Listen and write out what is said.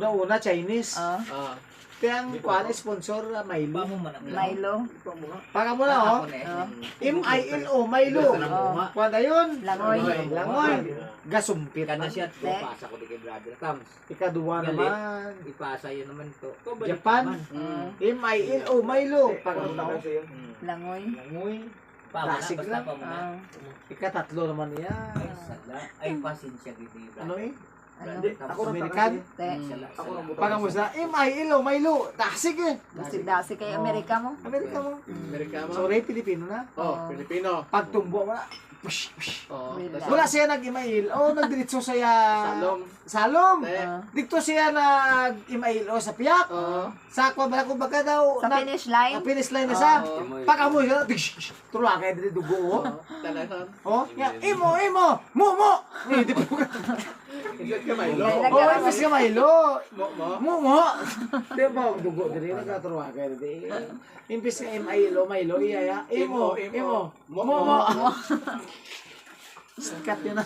Una-una, Chinese. Ah. Kaya ang kuhan, sponsor, Milo. Milo. Paka mo na, oh. M-I-L-O, Milo. Kuhan na yun. Langoy. Langoy. Gasumpit. Kana siya to, Te. pasa ko di kay brother Tams. Ikaduwa Galit. naman. Ipasa yun naman to. Japan. M-I-L-O, Milo. Paka mo na, oh. Langoy. Langoy. Pamana, Klasik basta lang. pamana. Ikatatlo naman yan. Ay, sala. Ay, pasensya gito yung Ano eh? Ano? Ako na American. Te. Ako na buta. Paka mo sa M-I-L-O, Milo. Tasig eh. Dasi kay Amerika mo. Amerika mo. Amerika mo. Sorry, Pilipino na. Oh, Pilipino. Pagtumbo mo na. Push, push. Oh. Relax. Wala siya nag-email. O, nagdiretso siya. Salom. Salom. Te. Dito siya nag-email o sa piyak. Oh. Sa kumbaga daw. Sa finish line. Finish line na siya. Oo. Pagka mo siya. Tulak kayo dito dugo. Talasan. Oh, ya, imo. Mo. Hindi pa ka. Hindi ka Milo. Oh, imbis ka Milo. Mo. Mo. Di ba, dugo din. Nagkatulak kayo dito. Imbis ka Milo, iya ya. Imo. Mo. Sikat yun na.